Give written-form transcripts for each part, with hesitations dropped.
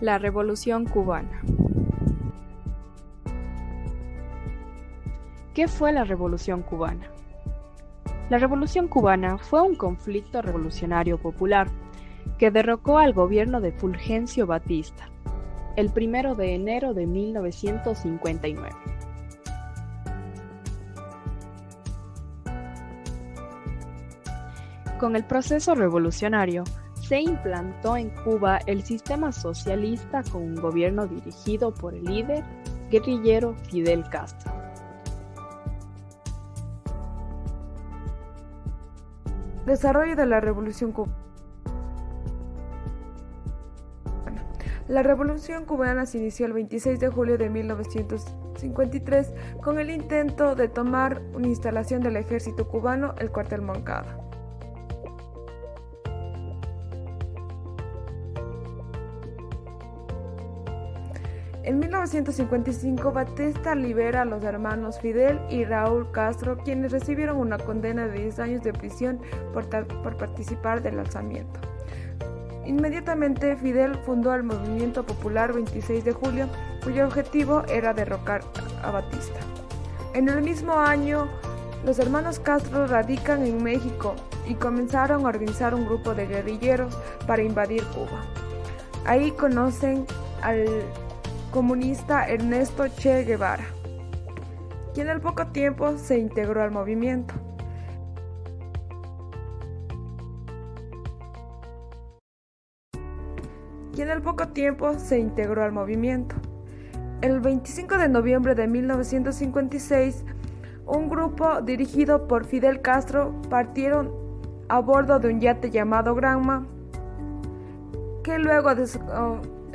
La Revolución Cubana. ¿Qué fue la Revolución Cubana? La Revolución Cubana fue un conflicto revolucionario popular que derrocó al gobierno de Fulgencio Batista el 1 de enero de 1959. Con el proceso revolucionario, se implantó en Cuba el sistema socialista con un gobierno dirigido por el líder guerrillero Fidel Castro. Desarrollo de la Revolución Cubana. La Revolución Cubana se inició el 26 de julio de 1953 con el intento de tomar una instalación del ejército cubano, el cuartel Moncada. En 1955, Batista libera a los hermanos Fidel y Raúl Castro, quienes recibieron una condena de 10 años de prisión por participar del alzamiento. Inmediatamente, Fidel fundó el Movimiento Popular 26 de julio, cuyo objetivo era derrocar a Batista. En el mismo año, los hermanos Castro radican en México y comenzaron a organizar un grupo de guerrilleros para invadir Cuba. Ahí conocen al comunista Ernesto Che Guevara, quien al poco tiempo se integró al movimiento. El 25 de noviembre de 1956, un grupo dirigido por Fidel Castro partieron a bordo de un yate llamado Granma, que luego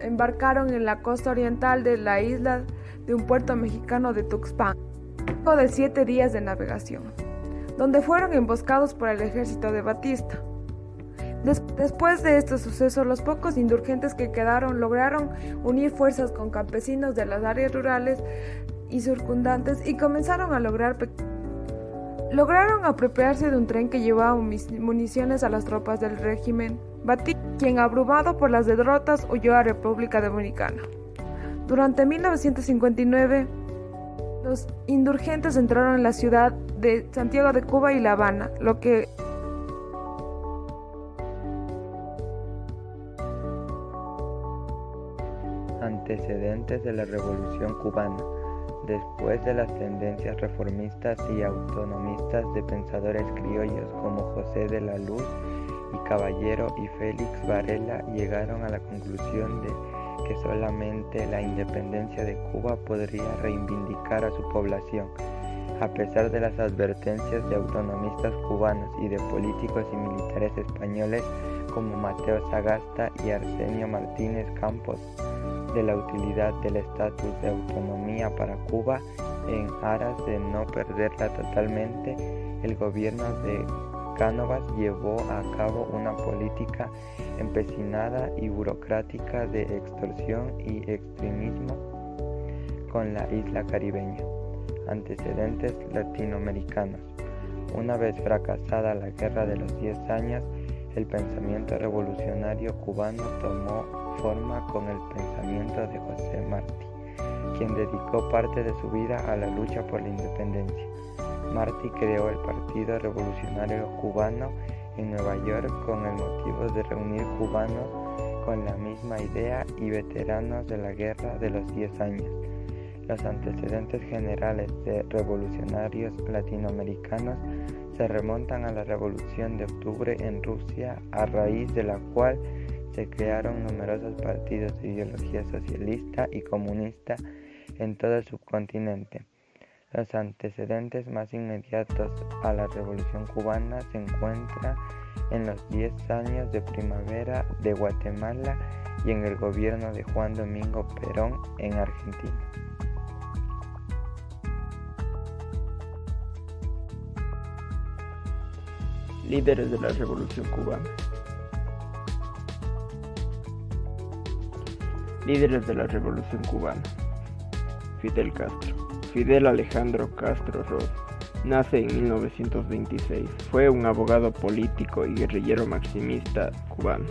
embarcaron en la costa oriental de la isla de un puerto mexicano de Tuxpan, luego de 7 días de navegación, donde fueron emboscados por el ejército de Batista. Después de estos sucesos, los pocos insurgentes que quedaron lograron unir fuerzas con campesinos de las áreas rurales y circundantes y comenzaron a lograron apropiarse de un tren que llevaba municiones a las tropas del régimen Batista, quien, abrumado por las derrotas, huyó a República Dominicana. Durante 1959, los insurgentes entraron en la ciudad de Santiago de Cuba y La Habana, lo que Antecedentes de la Revolución Cubana. Después de las tendencias reformistas y autonomistas de pensadores criollos como José de la Luz y Caballero y Félix Varela, llegaron a la conclusión de que solamente la independencia de Cuba podría reivindicar a su población. A pesar de las advertencias de autonomistas cubanos y de políticos y militares españoles como Mateo Sagasta y Arsenio Martínez Campos, de la utilidad del estatus de autonomía para Cuba en aras de no perderla totalmente, el gobierno de Cánovas llevó a cabo una política empecinada y burocrática de extorsión y extremismo con la isla caribeña. Antecedentes latinoamericanos. Una vez fracasada la Guerra de los 10 años, el pensamiento revolucionario cubano tomó forma con el pensamiento de José Martí, quien dedicó parte de su vida a la lucha por la independencia. Martí creó el Partido Revolucionario Cubano en Nueva York con el motivo de reunir cubanos con la misma idea y veteranos de la Guerra de los 10 años. Los antecedentes generales de revolucionarios latinoamericanos se remontan a la Revolución de Octubre en Rusia, a raíz de la cual se crearon numerosos partidos de ideología socialista y comunista en todo el subcontinente. Los antecedentes más inmediatos a la Revolución Cubana se encuentran en los 10 años de primavera de Guatemala y en el gobierno de Juan Domingo Perón en Argentina. Líderes de la Revolución Cubana. Líderes de la Revolución Cubana. Fidel Castro. Fidel Alejandro Castro Ross nace en 1926. Fue un abogado político y guerrillero maximista cubano.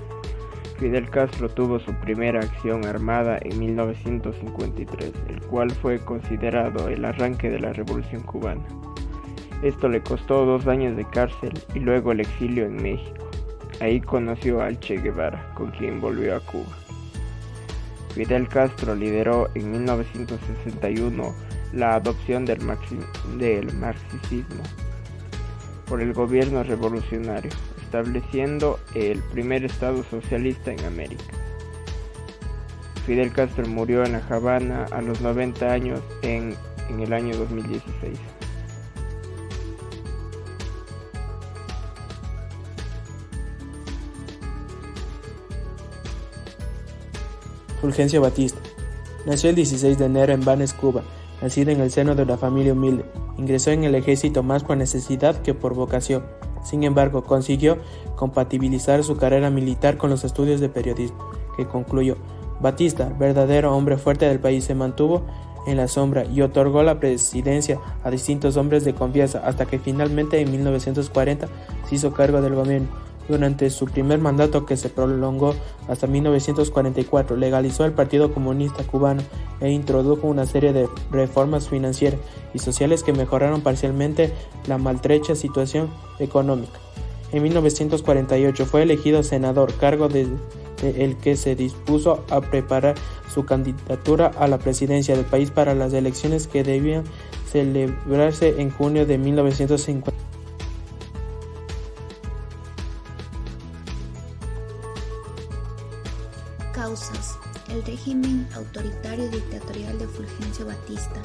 Fidel Castro tuvo su primera acción armada en 1953, el cual fue considerado el arranque de la Revolución Cubana. Esto le costó 2 años de cárcel y luego el exilio en México. Ahí conoció al Che Guevara, con quien volvió a Cuba. Fidel Castro lideró en 1961 la adopción del marxismo por el gobierno revolucionario, estableciendo el primer Estado socialista en América. Fidel Castro murió en La Habana a los 90 años en el año 2016. Fulgencio Batista. Nació el 16 de enero en Banes, Cuba. Nacido en el seno de una familia humilde, ingresó en el ejército más por necesidad que por vocación. Sin embargo, consiguió compatibilizar su carrera militar con los estudios de periodismo, que concluyó. Batista, verdadero hombre fuerte del país, se mantuvo en la sombra y otorgó la presidencia a distintos hombres de confianza hasta que finalmente en 1940 se hizo cargo del gobierno. Durante su primer mandato, que se prolongó hasta 1944, legalizó el Partido Comunista Cubano e introdujo una serie de reformas financieras y sociales que mejoraron parcialmente la maltrecha situación económica. En 1948 fue elegido senador, cargo de el que se dispuso a preparar su candidatura a la presidencia del país para las elecciones que debían celebrarse en junio de 1950. Causas: el régimen autoritario y dictatorial de Fulgencio Batista,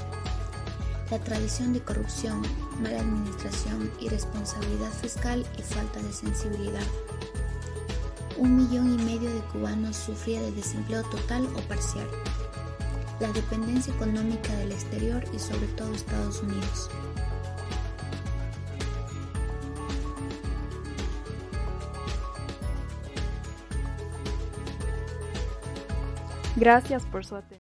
la tradición de corrupción, mala administración, irresponsabilidad fiscal y falta de sensibilidad. 1,5 millones de cubanos sufría de desempleo total o parcial, la dependencia económica del exterior y sobre todo Estados Unidos. Gracias por su atención.